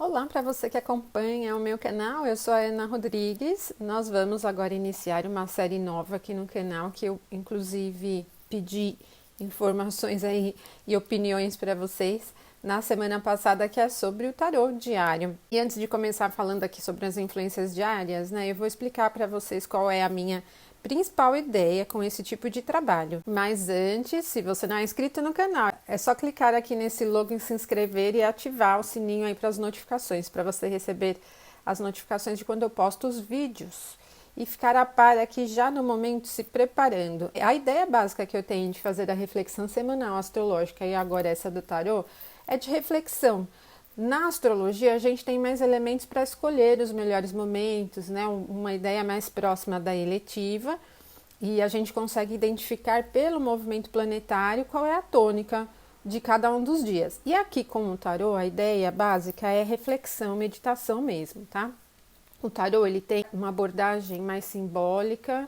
Olá para você que acompanha o meu canal, eu sou a Ana Rodrigues. Nós vamos agora iniciar uma série nova aqui no canal que eu inclusive pedi informações aí e opiniões para vocês na semana passada, que é sobre o tarô diário. E antes de começar falando aqui sobre as influências diárias, né, eu vou explicar para vocês qual é a minha principal ideia com esse tipo de trabalho. Mas antes, se você não é inscrito no canal, é só clicar aqui nesse logo em se inscrever e ativar o sininho aí para as notificações, para você receber as notificações de quando eu posto os vídeos e ficar a par aqui já no momento se preparando. A ideia básica que eu tenho de fazer a reflexão semanal astrológica e agora essa do tarô é de reflexão. Na astrologia, a gente tem mais elementos para escolher os melhores momentos, né? Uma ideia mais próxima da eletiva, e a gente consegue identificar pelo movimento planetário qual é a tônica de cada um dos dias. E aqui com o tarô, a ideia básica é reflexão, meditação mesmo, tá? O tarô, ele tem uma abordagem mais simbólica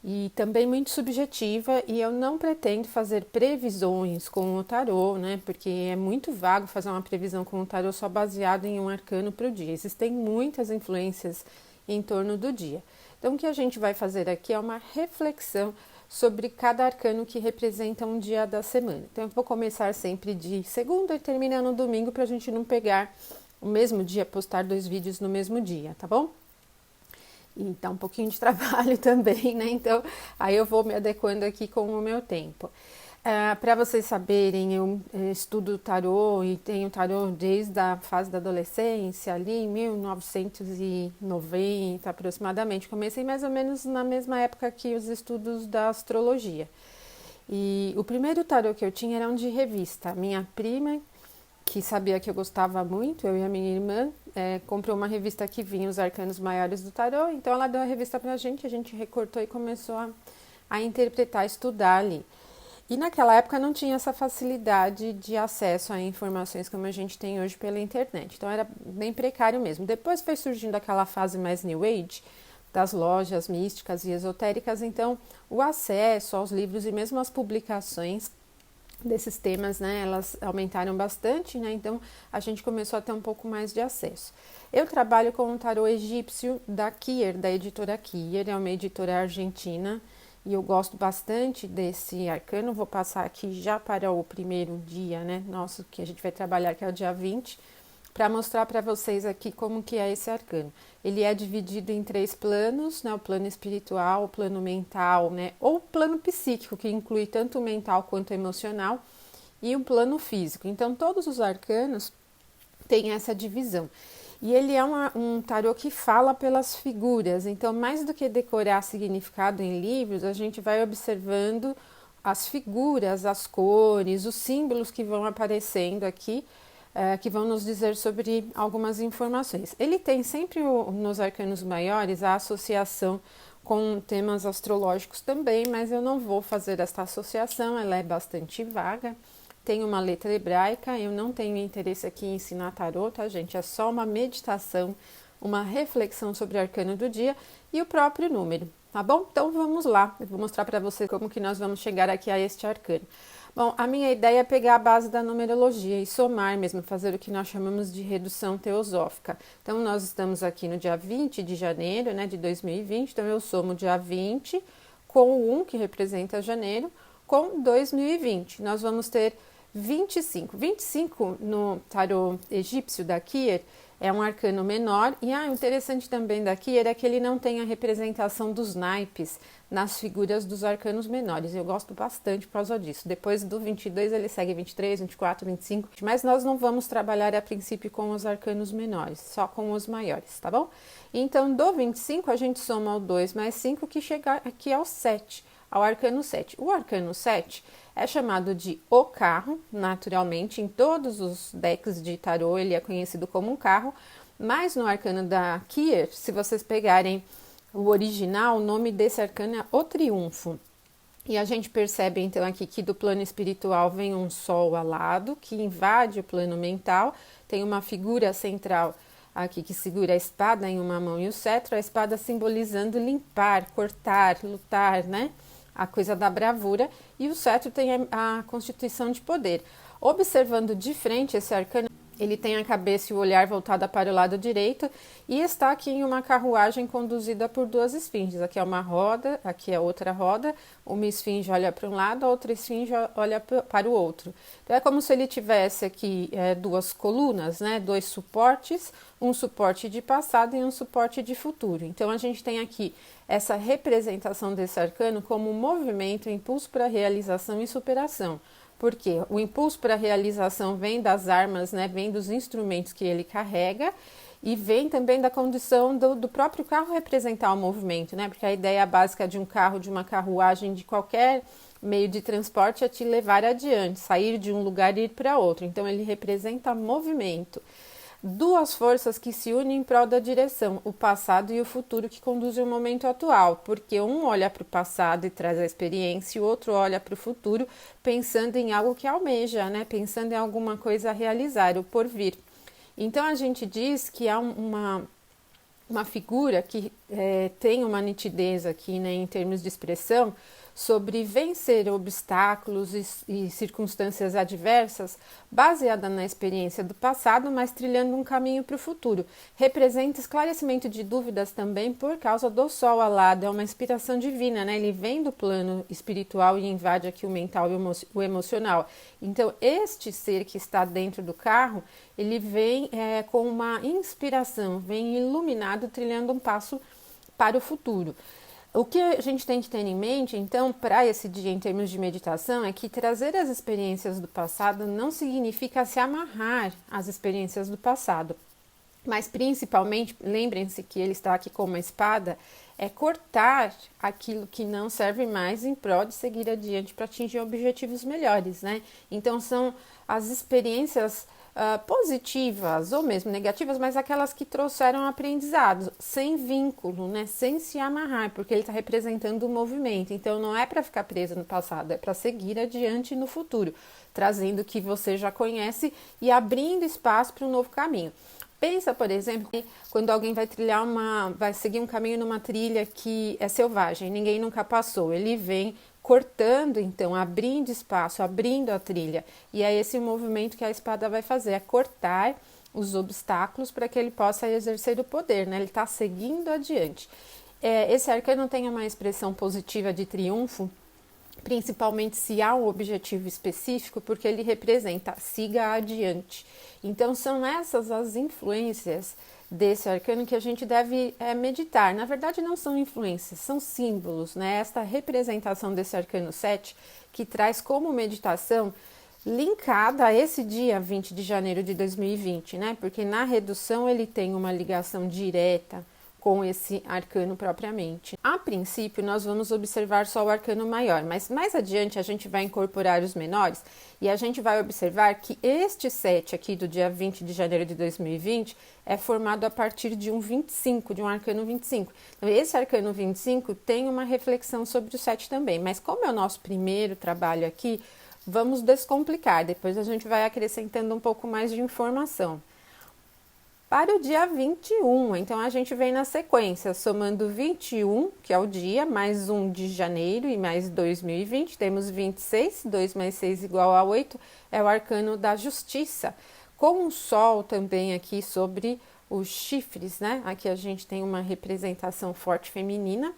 e também muito subjetiva, e eu não pretendo fazer previsões com o tarô, né? Porque é muito vago fazer uma previsão com o tarô só baseado em um arcano para o dia. Existem muitas influências em torno do dia. Então, o que a gente vai fazer aqui é uma reflexão sobre cada arcano que representa um dia da semana. Então, eu vou começar sempre de segunda e terminar no domingo para a gente não pegar o mesmo dia, postar 2 vídeos no mesmo dia, tá bom? E dá um pouquinho de trabalho também, né? Então, aí eu vou me adequando aqui com o meu tempo. Para vocês saberem, eu estudo tarô e tenho tarô desde a fase da adolescência, ali em 1990 aproximadamente. Comecei mais ou menos na mesma época que os estudos da astrologia. E o primeiro tarô que eu tinha era um de revista. Minha prima, que sabia que eu gostava muito, eu e a minha irmã, comprou uma revista que vinha os arcanos maiores do tarô, então ela deu a revista pra gente, a gente recortou e começou a interpretar, estudar ali. E naquela época não tinha essa facilidade de acesso a informações como a gente tem hoje pela internet, então era bem precário mesmo. Depois foi surgindo aquela fase mais New Age, das lojas místicas e esotéricas, então o acesso aos livros e mesmo às publicações desses temas, né, elas aumentaram bastante, né, então a gente começou a ter um pouco mais de acesso. Eu trabalho com o tarô egípcio da Kier, da editora Kier, é uma editora argentina, e eu gosto bastante desse arcano. Vou passar aqui já para o primeiro dia, né, nosso, que a gente vai trabalhar, que é o dia 20, para mostrar para vocês aqui como que é esse arcano. Ele é dividido em 3 planos, né, o plano espiritual, o plano mental, né, ou o plano psíquico, que inclui tanto o mental quanto o emocional, e o plano físico. Então, todos os arcanos têm essa divisão. E ele é um tarô que fala pelas figuras, então mais do que decorar significado em livros, a gente vai observando as figuras, as cores, os símbolos que vão aparecendo aqui, que vão nos dizer sobre algumas informações. Ele tem sempre nos arcanos maiores a associação com temas astrológicos também, mas eu não vou fazer esta associação, ela é bastante vaga. Tem uma letra hebraica, eu não tenho interesse aqui em ensinar tarô, tá, gente? É só uma meditação, uma reflexão sobre o arcano do dia e o próprio número, tá bom? Então vamos lá, eu vou mostrar para você como que nós vamos chegar aqui a este arcano. Bom, a minha ideia é pegar a base da numerologia e somar mesmo, fazer o que nós chamamos de redução teosófica. Então, nós estamos aqui no dia 20 de janeiro, né, de 2020, então eu somo o dia 20 com o 1, que representa janeiro, com 2020. Nós vamos ter 25. 25 no tarô egípcio da Kier é um arcano menor, e o interessante também da Kier é que ele não tem a representação dos naipes nas figuras dos arcanos menores. Eu gosto bastante por causa disso. Depois do 22 ele segue 23, 24, 25, mas nós não vamos trabalhar a princípio com os arcanos menores, só com os maiores, tá bom? Então do 25 a gente soma o 2 mais 5, que chega aqui ao 7, ao arcano 7. O arcano 7 é chamado de o carro, naturalmente, em todos os decks de tarô ele é conhecido como um carro, mas no arcano da Kier, se vocês pegarem o original, o nome desse arcano é o triunfo. E a gente percebe então aqui que do plano espiritual vem um sol alado, que invade o plano mental, tem uma figura central aqui que segura a espada em uma mão e o cetro, a espada simbolizando limpar, cortar, lutar, né? A coisa da bravura, e o cetro tem a constituição de poder. Observando de frente esse arcano, Ele tem a cabeça e o olhar voltada para o lado direito e está aqui em uma carruagem conduzida por duas esfinges. Aqui é uma roda, aqui é outra roda. Uma esfinge olha para um lado, a outra esfinge olha para o outro. Então, é como se ele tivesse aqui duas colunas, né? Dois suportes, um suporte de passado e um suporte de futuro. Então, a gente tem aqui essa representação desse arcano como movimento, impulso para realização e superação. Porque o impulso para a realização vem das armas, né, vem dos instrumentos que ele carrega e vem também da condição do próprio carro representar o movimento, né? Porque a ideia básica de um carro, de uma carruagem, de qualquer meio de transporte é te levar adiante, sair de um lugar e ir para outro. Então ele representa movimento. Duas forças que se unem em prol da direção, o passado e o futuro que conduzem o momento atual, porque um olha para o passado e traz a experiência e o outro olha para o futuro pensando em algo que almeja, né? Pensando em alguma coisa a realizar, o porvir. Então a gente diz que há uma figura que tem uma nitidez aqui, né, em termos de expressão, sobre vencer obstáculos e circunstâncias adversas, baseada na experiência do passado, mas trilhando um caminho para o futuro. Representa esclarecimento de dúvidas também por causa do sol alado, é uma inspiração divina, né? Ele vem do plano espiritual e invade aqui o mental e o emocional. Então, este ser que está dentro do carro, ele vem com uma inspiração, vem iluminado, trilhando um passo para o futuro. O que a gente tem que ter em mente, então, para esse dia em termos de meditação, é que trazer as experiências do passado não significa se amarrar às experiências do passado, mas principalmente, lembrem-se que ele está aqui com uma espada, é cortar aquilo que não serve mais em prol de seguir adiante para atingir objetivos melhores, né? Então, são as experiências positivas ou mesmo negativas, mas aquelas que trouxeram aprendizados, sem vínculo, né? Sem se amarrar, porque ele está representando o movimento. Então, não é para ficar preso no passado, é para seguir adiante no futuro, trazendo o que você já conhece e abrindo espaço para um novo caminho. Pensa, por exemplo, quando alguém vai seguir um caminho numa trilha que é selvagem, ninguém nunca passou, ele vem cortando, então, abrindo espaço, abrindo a trilha. E é esse o movimento que a espada vai fazer, é cortar os obstáculos para que ele possa exercer o poder, né? Ele está seguindo adiante. Esse arcano tem uma expressão positiva de triunfo, principalmente se há um objetivo específico, porque ele representa siga adiante. Então, são essas as influências desse arcano que a gente deve meditar. Na verdade, não são influências, são símbolos, né? Esta representação desse arcano 7, que traz como meditação linkada a esse dia 20 de janeiro de 2020, né? Porque na redução ele tem uma ligação direta com esse arcano propriamente. A princípio, nós vamos observar só o arcano maior, mas mais adiante a gente vai incorporar os menores e a gente vai observar que este 7 aqui do dia 20 de janeiro de 2020 é formado a partir de um 25, de um arcano 25. Então, esse arcano 25 tem uma reflexão sobre o 7 também, mas como é o nosso primeiro trabalho aqui, vamos descomplicar, depois a gente vai acrescentando um pouco mais de informação. Para o dia 21, então a gente vem na sequência, somando 21, que é o dia, mais 1 de janeiro e mais 2020, temos 26, 2 mais 6 igual a 8, é o arcano da justiça, com o sol também aqui sobre os chifres, né? Aqui a gente tem uma representação forte feminina,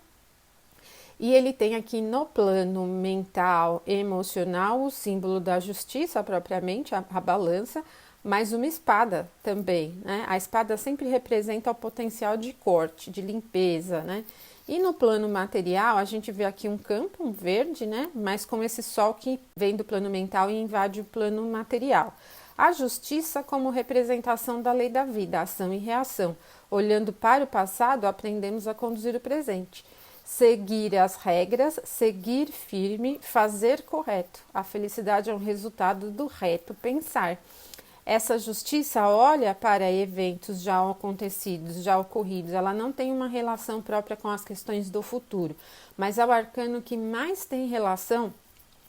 e ele tem aqui no plano mental, emocional, o símbolo da justiça propriamente, a balança, mas uma espada também, né? A espada sempre representa o potencial de corte, de limpeza, né? E no plano material, a gente vê aqui um campo, um verde, né? Mas com esse sol que vem do plano mental e invade o plano material. A justiça como representação da lei da vida, ação e reação. Olhando para o passado, aprendemos a conduzir o presente. Seguir as regras, seguir firme, fazer correto. A felicidade é um resultado do reto pensar. Essa justiça olha para eventos já acontecidos, já ocorridos, ela não tem uma relação própria com as questões do futuro, mas é o arcano que mais tem relação,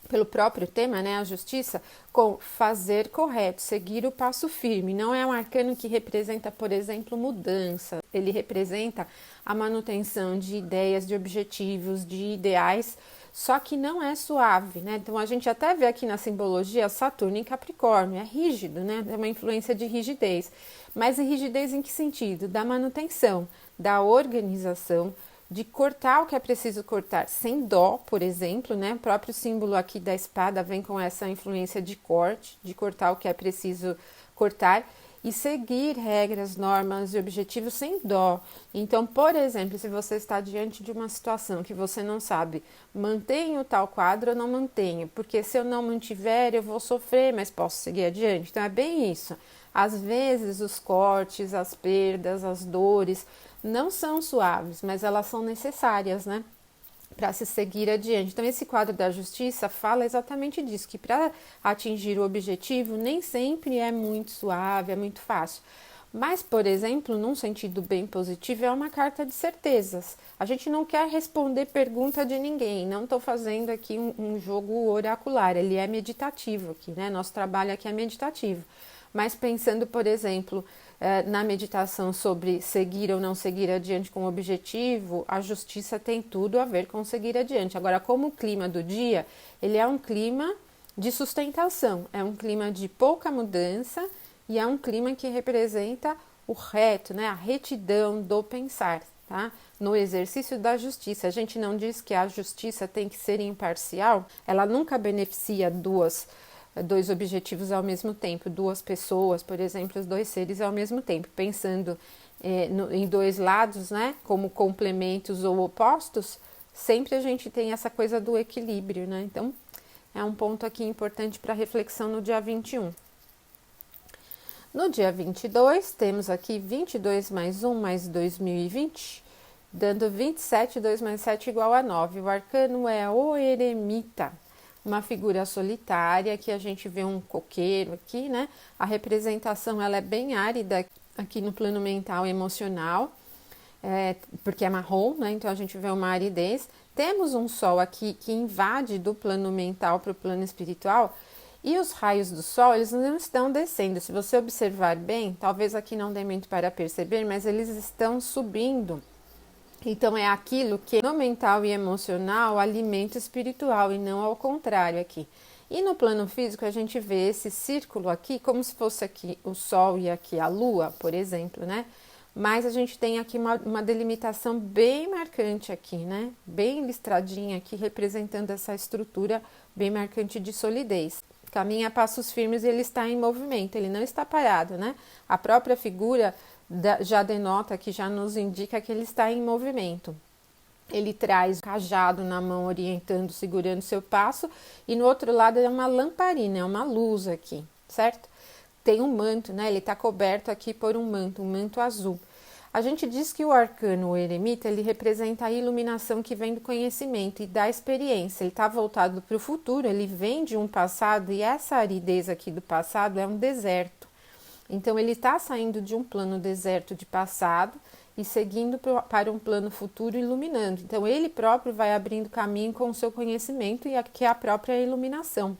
pelo próprio tema, né, a justiça, com fazer correto, seguir o passo firme. Não é um arcano que representa, por exemplo, mudança, ele representa a manutenção de ideias, de objetivos, de ideais só que não é suave, né? Então a gente até vê aqui na simbologia Saturno em Capricórnio, é rígido, né? É uma influência de rigidez. Mas rigidez em que sentido? Da manutenção, da organização, de cortar o que é preciso cortar sem dó, por exemplo, né? O próprio símbolo aqui da espada vem com essa influência de corte, de cortar o que é preciso cortar e seguir regras, normas e objetivos sem dó. Então, por exemplo, se você está diante de uma situação que você não sabe, mantenho tal quadro ou não mantenho, porque se eu não mantiver eu vou sofrer, mas posso seguir adiante. Então, é bem isso. Às vezes, os cortes, as perdas, as dores não são suaves, mas elas são necessárias, né? Para se seguir adiante. Então, esse quadro da justiça fala exatamente disso, que para atingir o objetivo nem sempre é muito suave, é muito fácil. Mas, por exemplo, num sentido bem positivo, é uma carta de certezas. A gente não quer responder pergunta de ninguém, não estou fazendo aqui um jogo oracular, ele é meditativo aqui, né? Nosso trabalho aqui é meditativo. Mas pensando, por exemplo, na meditação sobre seguir ou não seguir adiante com o objetivo, a justiça tem tudo a ver com seguir adiante. Agora, como o clima do dia, ele é um clima de sustentação, é um clima de pouca mudança e é um clima que representa o reto, né, a retidão do pensar, tá? No exercício da justiça. A gente não diz que a justiça tem que ser imparcial, ela nunca beneficia dois objetivos ao mesmo tempo, duas pessoas, por exemplo, os dois seres ao mesmo tempo, pensando em dois lados, né, como complementos ou opostos, sempre a gente tem essa coisa do equilíbrio, né? Então, é um ponto aqui importante para reflexão no dia 21. No dia 22, temos aqui 22 mais 1 mais 2020, dando 27, 2 mais 7 igual a 9. O arcano é o eremita, uma figura solitária, que a gente vê um coqueiro aqui, né? A representação ela é bem árida aqui no plano mental e emocional, porque é marrom, né? Então a gente vê uma aridez. Temos um sol aqui que invade do plano mental para o plano espiritual, e os raios do sol, eles não estão descendo. Se você observar bem, talvez aqui não dê muito para perceber, mas eles estão subindo. Então, é aquilo que no mental e emocional alimenta o espiritual e não ao contrário aqui. E no plano físico, a gente vê esse círculo aqui como se fosse aqui o Sol e aqui a Lua, por exemplo, né? Mas a gente tem aqui uma delimitação bem marcante aqui, né? Bem listradinha aqui, representando essa estrutura bem marcante de solidez. Caminha a passos firmes e ele está em movimento, ele não está parado, né? A própria figura já denota, que já nos indica que ele está em movimento. Ele traz o cajado na mão, orientando, segurando seu passo, e no outro lado é uma lamparina, é uma luz aqui, certo? Tem um manto, né? Ele está coberto aqui por um manto azul. A gente diz que o arcano, o eremita, ele representa a iluminação que vem do conhecimento e da experiência. Ele está voltado para o futuro, ele vem de um passado, e essa aridez aqui do passado é um deserto. Então, ele está saindo de um plano deserto de passado e seguindo para um plano futuro iluminando. Então, ele próprio vai abrindo caminho com o seu conhecimento, e aqui é a própria iluminação.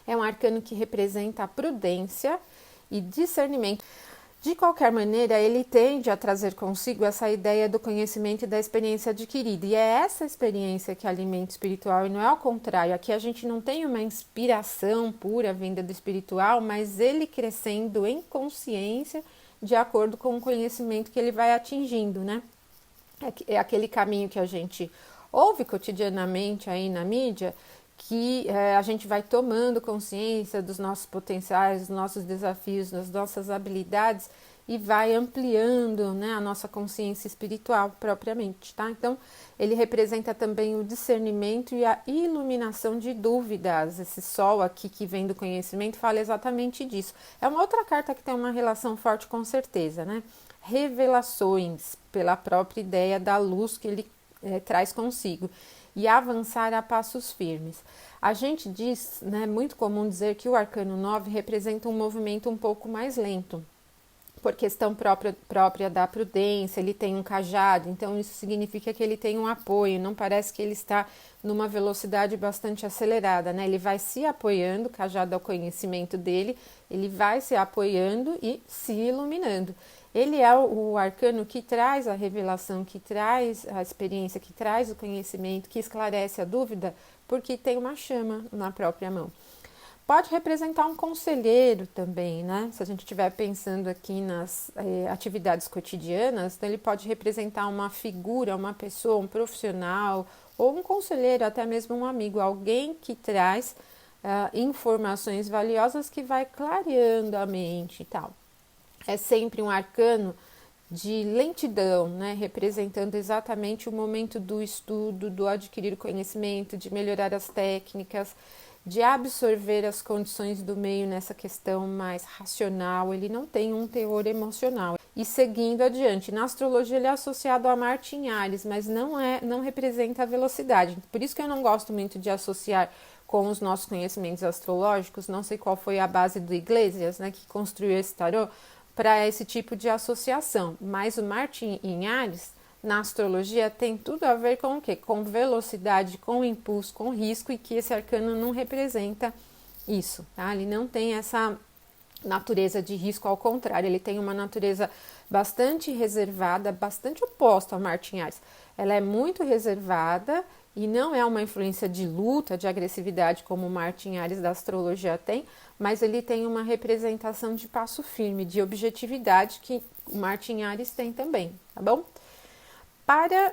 É um arcano que representa a prudência e discernimento. De qualquer maneira, ele tende a trazer consigo essa ideia do conhecimento e da experiência adquirida. E é essa experiência que alimenta o espiritual, e não é ao contrário. Aqui a gente não tem uma inspiração pura vinda do espiritual, mas ele crescendo em consciência de acordo com o conhecimento que ele vai atingindo, né? É aquele caminho que a gente ouve cotidianamente aí na mídia, que a gente vai tomando consciência dos nossos potenciais, dos nossos desafios, das nossas habilidades, e vai ampliando, né, a nossa consciência espiritual propriamente, tá? Então, ele representa também o discernimento e a iluminação de dúvidas. Esse sol aqui que vem do conhecimento fala exatamente disso. É uma outra carta que tem uma relação forte com certeza, né? Revelações, pela própria ideia da luz que ele traz consigo. E avançar a passos firmes. A gente diz, né, muito comum dizer que o arcano 9 representa um movimento um pouco mais lento, por questão própria da prudência, ele tem um cajado, então isso significa que ele tem um apoio, não parece que ele está numa velocidade bastante acelerada, né? Ele vai se apoiando, o cajado é o conhecimento dele, ele vai se apoiando e se iluminando. Ele é o arcano que traz a revelação, que traz a experiência, que traz o conhecimento, que esclarece a dúvida, porque tem uma chama na própria mão. Pode representar um conselheiro também, né? Se a gente estiver pensando aqui nas atividades cotidianas, então ele pode representar uma figura, uma pessoa, um profissional, ou um conselheiro, até mesmo um amigo, alguém que traz informações valiosas que vai clareando a mente e tal. É sempre um arcano de lentidão, né? Representando exatamente o momento do estudo, do adquirir conhecimento, de melhorar as técnicas, de absorver as condições do meio nessa questão mais racional. Ele não tem um teor emocional. E seguindo adiante, na astrologia ele é associado a Marte em Áries, mas não representa a velocidade. Por isso que eu não gosto muito de associar com os nossos conhecimentos astrológicos. Não sei qual foi a base do Iglesias, né, que construiu esse tarô, para esse tipo de associação. Mas o Marte em Áries, na astrologia, tem tudo a ver com o quê? Com velocidade, com impulso, com risco, e que esse arcano não representa isso, tá? Ele não tem essa natureza de risco, ao contrário, ele tem uma natureza bastante reservada, bastante oposta ao Marte em Áries. Ela é muito reservada e não é uma influência de luta, de agressividade como o Marte em Áries da astrologia tem, mas ele tem uma representação de passo firme, de objetividade que o Marte em Áries tem também, tá bom? Para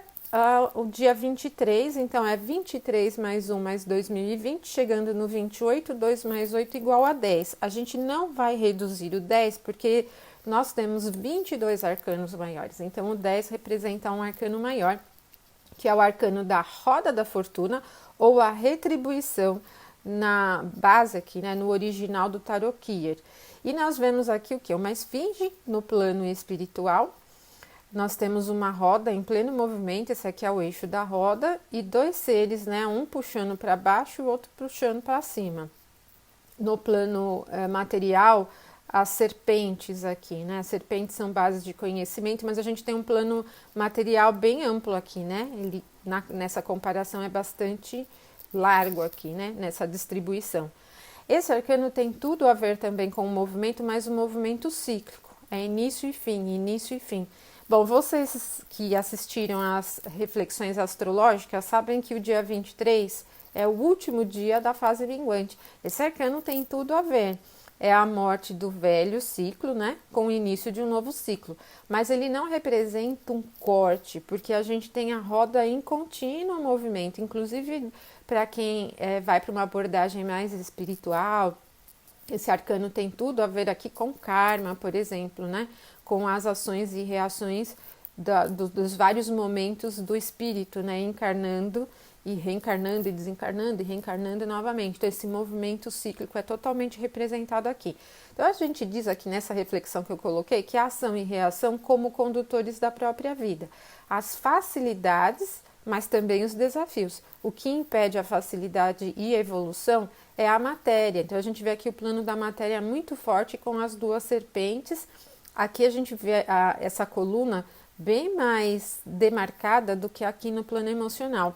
o dia 23, então é 23 mais 1 mais 2020, chegando no 28, 2 mais 8 igual a 10. A gente não vai reduzir o 10 porque nós temos 22 arcanos maiores, então o 10 representa um arcano maior, que é o arcano da roda da fortuna ou a retribuição na base aqui, né, no original do Tarot Kier. E nós vemos aqui o que? Uma esfinge no plano espiritual. Nós temos uma roda em pleno movimento, esse aqui é o eixo da roda, e dois seres, né, um puxando para baixo e o outro puxando para cima. No plano material, as serpentes aqui, né? As serpentes são bases de conhecimento, mas a gente tem um plano material bem amplo aqui, né? Ele, nessa comparação, é bastante largo aqui, né? Nessa distribuição. Esse arcano tem tudo a ver também com o movimento, mas o movimento cíclico. É início e fim, início e fim. Bom, vocês que assistiram às reflexões astrológicas sabem que o dia 23 é o último dia da fase minguante. Esse arcano tem tudo a ver. É a morte do velho ciclo, né, com o início de um novo ciclo. Mas ele não representa um corte, porque a gente tem a roda em contínuo movimento. Inclusive, para quem vai para uma abordagem mais espiritual, esse arcano tem tudo a ver aqui com karma, por exemplo, né, com as ações e reações dos vários momentos do espírito, né, encarnando e reencarnando e desencarnando e reencarnando novamente. Então, esse movimento cíclico é totalmente representado aqui. Então, a gente diz aqui nessa reflexão que eu coloquei que a ação e reação como condutores da própria vida. As facilidades, mas também os desafios. O que impede a facilidade e a evolução é a matéria. Então, a gente vê aqui o plano da matéria muito forte com as duas serpentes. Aqui a gente vê essa coluna bem mais demarcada do que aqui no plano emocional.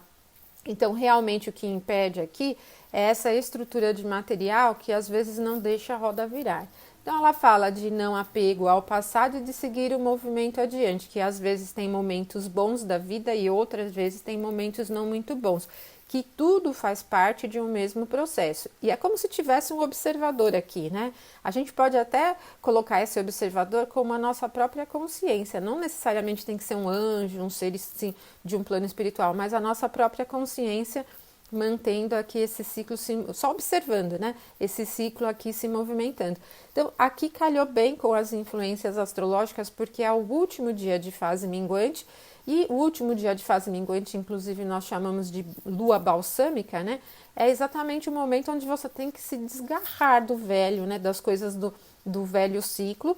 Então, realmente, o que impede aqui é essa estrutura de material que às vezes não deixa a roda virar. Então, ela fala de não apego ao passado e de seguir o movimento adiante, que às vezes tem momentos bons da vida e outras vezes tem momentos não muito bons, que tudo faz parte de um mesmo processo. E é como se tivesse um observador aqui, né? A gente pode até colocar esse observador como a nossa própria consciência. Não necessariamente tem que ser um anjo, um ser assim, de um plano espiritual, mas a nossa própria consciência mantendo aqui esse ciclo, só observando, né? Esse ciclo aqui se movimentando. Então, aqui calhou bem com as influências astrológicas, porque é o último dia de fase minguante. E o último dia de fase minguante, inclusive nós chamamos de lua balsâmica, né? É exatamente o momento onde você tem que se desgarrar do velho, né? Das coisas do velho ciclo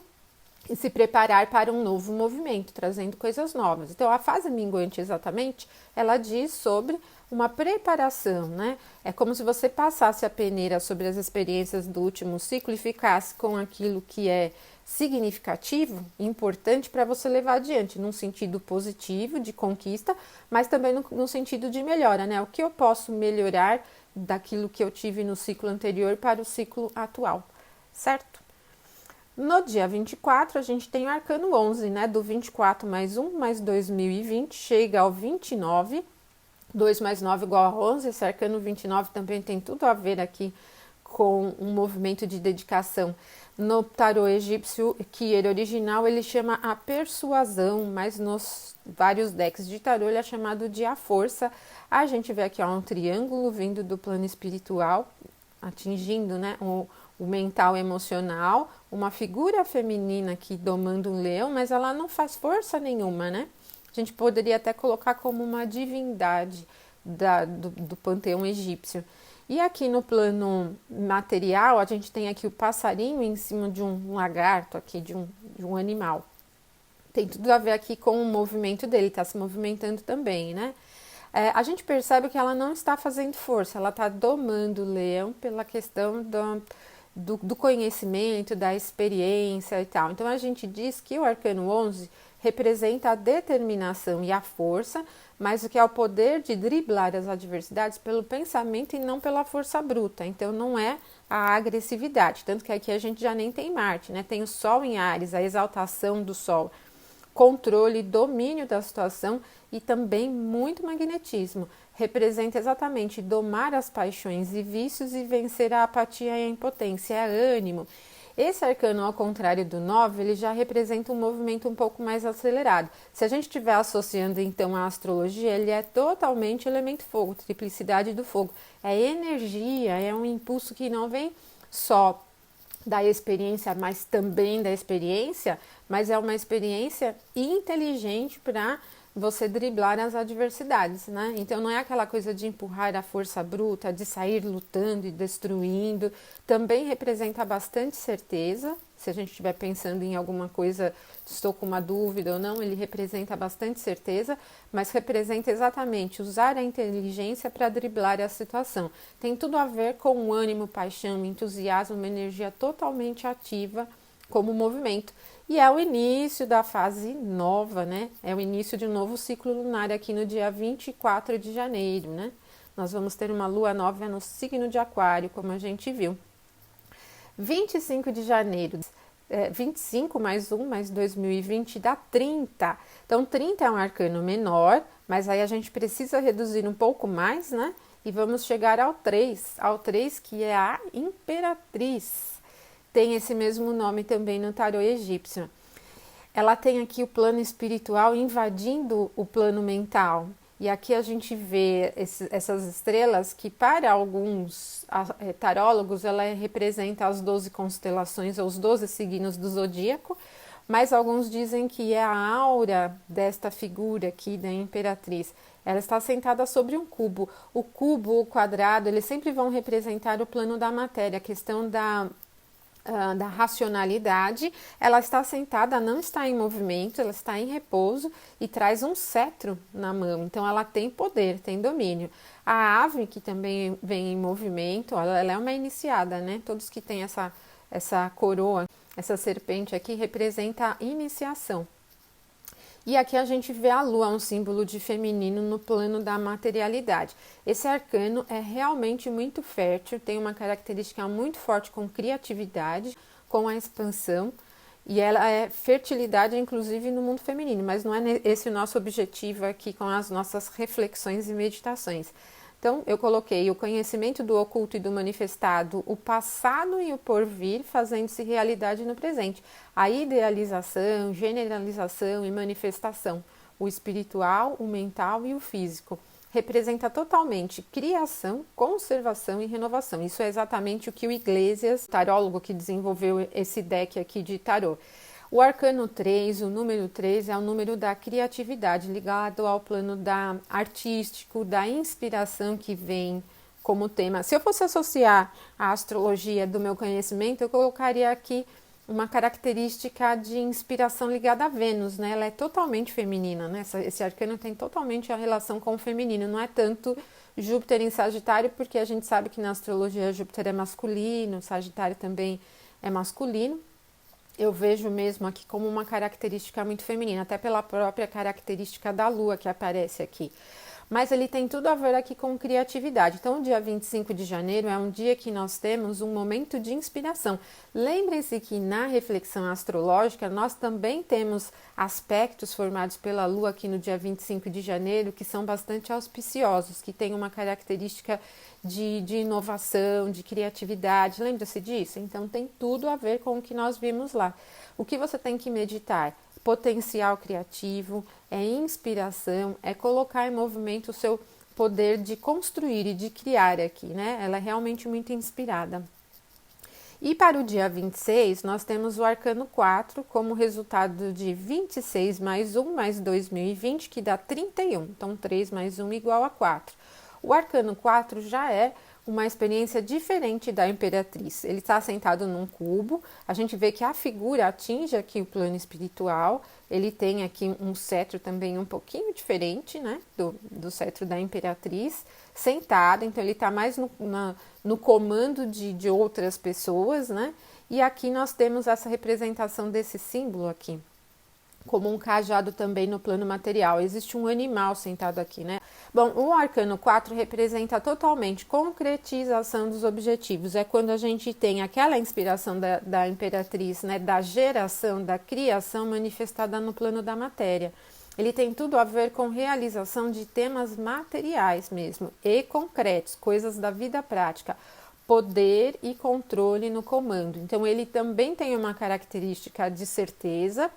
e se preparar para um novo movimento, trazendo coisas novas. Então, a fase minguante, exatamente, ela diz sobre uma preparação, né? É como se você passasse a peneira sobre as experiências do último ciclo e ficasse com aquilo que é significativo, importante para você levar adiante, num sentido positivo, de conquista, mas também no sentido de melhora, né? O que eu posso melhorar daquilo que eu tive no ciclo anterior para o ciclo atual, certo? No dia 24, a gente tem o arcano 11, né? Do 24 mais 1 mais 2020, chega ao 29. 2 mais 9 igual a 11. Esse arcano 29 também tem tudo a ver aqui com um movimento de dedicação. No tarô egípcio, que ele original, ele chama a persuasão, mas nos vários decks de tarô ele é chamado de a força. A gente vê aqui ó, um triângulo vindo do plano espiritual, atingindo, né, o mental emocional, uma figura feminina aqui domando um leão, mas ela não faz força nenhuma, né? A gente poderia até colocar como uma divindade do panteão egípcio. E aqui no plano material, a gente tem aqui o passarinho em cima de um lagarto, aqui de um animal. Tem tudo a ver aqui com o movimento dele, está se movimentando também, né? A gente percebe que ela não está fazendo força, ela está domando o leão pela questão do conhecimento, da experiência e tal. Então, a gente diz que o arcano 11 representa a determinação e a força, mas o que é o poder de driblar as adversidades pelo pensamento e não pela força bruta. Então, não é a agressividade, tanto que aqui a gente já nem tem Marte, né? Tem o Sol em Áries, a exaltação do Sol, controle, domínio da situação e também muito magnetismo. Representa exatamente domar as paixões e vícios e vencer a apatia e a impotência, é ânimo. Esse arcano, ao contrário do 9, ele já representa um movimento um pouco mais acelerado. Se a gente estiver associando então a astrologia, ele é totalmente elemento fogo, triplicidade do fogo. É energia, é um impulso que não vem só da experiência, mas também da experiência, mas é uma experiência inteligente para você driblar as adversidades, né? Então não é aquela coisa de empurrar a força bruta, de sair lutando e destruindo. Também representa bastante certeza. Se a gente estiver pensando em alguma coisa, estou com uma dúvida ou não, ele representa bastante certeza, mas representa exatamente usar a inteligência para driblar a situação. Tem tudo a ver com o ânimo, paixão, entusiasmo, uma energia totalmente ativa como movimento. E é o início da fase nova, né? É o início de um novo ciclo lunar aqui no dia 24 de janeiro, né? Nós vamos ter uma lua nova no signo de Aquário, como a gente viu. 25 de janeiro, 25 mais 1 mais 2020 dá 30. Então, 30 é um arcano menor, mas aí a gente precisa reduzir um pouco mais, né? E vamos chegar ao 3 que é a Imperatriz. Tem esse mesmo nome também no tarô egípcio. Ela tem aqui o plano espiritual invadindo o plano mental. E aqui a gente vê essas estrelas que para alguns tarólogos ela representa as 12 constelações ou os 12 signos do zodíaco, mas alguns dizem que é a aura desta figura aqui da Imperatriz. Ela está sentada sobre um cubo. O cubo, o quadrado, eles sempre vão representar o plano da matéria, a questão da racionalidade. Ela está sentada, não está em movimento, ela está em repouso e traz um cetro na mão, então ela tem poder, tem domínio. A ave, que também vem em movimento, ela é uma iniciada, né? Todos que têm essa coroa, essa serpente aqui, representa a iniciação. E aqui a gente vê a lua, um símbolo de feminino no plano da materialidade. Esse arcano é realmente muito fértil, tem uma característica muito forte com criatividade, com a expansão, e ela é fertilidade, inclusive, no mundo feminino, mas não é esse o nosso objetivo aqui com as nossas reflexões e meditações. Então, eu coloquei o conhecimento do oculto e do manifestado, o passado e o porvir, fazendo-se realidade no presente. A idealização, generalização e manifestação, o espiritual, o mental e o físico. Representa totalmente criação, conservação e renovação. Isso é exatamente o que o Iglesias, tarólogo que desenvolveu esse deck aqui de tarô. O arcano 3, o número 3, é o número da criatividade, ligado ao plano artístico, da inspiração que vem como tema. Se eu fosse associar a astrologia do meu conhecimento, eu colocaria aqui uma característica de inspiração ligada a Vênus, né? Ela é totalmente feminina, né? Esse arcano tem totalmente a relação com o feminino, não é tanto Júpiter em Sagitário, porque a gente sabe que na astrologia Júpiter é masculino, Sagitário também é masculino. Eu vejo mesmo aqui como uma característica muito feminina, até pela própria característica da Lua que aparece aqui. Mas ele tem tudo a ver aqui com criatividade. Então, o dia 25 de janeiro é um dia que nós temos um momento de inspiração. Lembrem-se que na reflexão astrológica nós também temos aspectos formados pela Lua aqui no dia 25 de janeiro que são bastante auspiciosos, que têm uma característica de inovação, de criatividade. Lembra-se disso? Então, tem tudo a ver com o que nós vimos lá. O que você tem que meditar? Potencial criativo, é inspiração, é colocar em movimento o seu poder de construir e de criar aqui, né? Ela é realmente muito inspirada. E para o dia 26, nós temos o arcano 4 como resultado de 26 mais 1 mais 2020, que dá 31. Então, 3 mais 1 igual a 4. O arcano 4 já é uma experiência diferente da Imperatriz. Ele está sentado num cubo, a gente vê que a figura atinge aqui o plano espiritual, ele tem aqui um cetro também um pouquinho diferente, né, do cetro da Imperatriz, sentado, então ele está mais no comando de outras pessoas, né, e aqui nós temos essa representação desse símbolo aqui, como um cajado também no plano material. Existe um animal sentado aqui, né? Bom, o arcano 4 representa totalmente concretização dos objetivos. É quando a gente tem aquela inspiração da Imperatriz, né? Da geração, da criação manifestada no plano da matéria. Ele tem tudo a ver com realização de temas materiais mesmo, e concretos, coisas da vida prática. Poder e controle no comando. Então, ele também tem uma característica de certeza,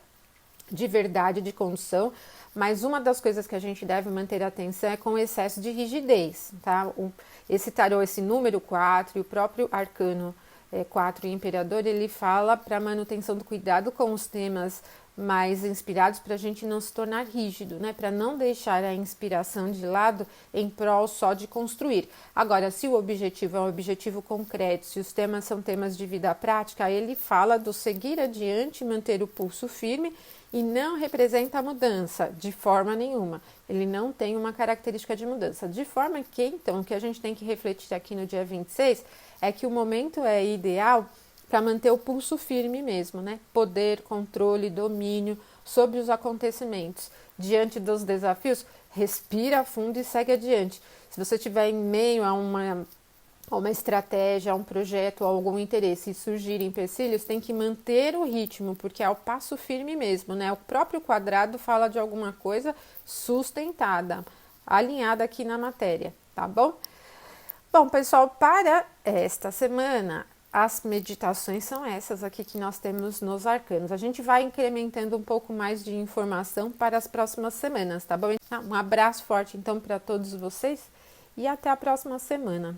de verdade, de condição, mas uma das coisas que a gente deve manter atenção é com o excesso de rigidez, tá? Esse tarô, esse número 4 e o próprio arcano 4 e imperador, ele fala para manutenção do cuidado com os temas mais inspirados, para a gente não se tornar rígido, né? Para não deixar a inspiração de lado em prol só de construir. Agora, se o objetivo é um objetivo concreto, se os temas são temas de vida prática, ele fala do seguir adiante, manter o pulso firme, e não representa a mudança de forma nenhuma. Ele não tem uma característica de mudança. De forma que, então, o que a gente tem que refletir aqui no dia 26 é que o momento é ideal para manter o pulso firme mesmo, né? Poder, controle, domínio sobre os acontecimentos. Diante dos desafios, respira fundo e segue adiante. Se você estiver em meio a uma estratégia, a um projeto, a algum interesse e surgirem empecilhos, tem que manter o ritmo, porque é o passo firme mesmo, né? O próprio quadrado fala de alguma coisa sustentada, alinhada aqui na matéria, tá bom? Bom, pessoal, para esta semana, as meditações são essas aqui que nós temos nos arcanos. A gente vai incrementando um pouco mais de informação para as próximas semanas, tá bom? Um abraço forte, então, para todos vocês e até a próxima semana.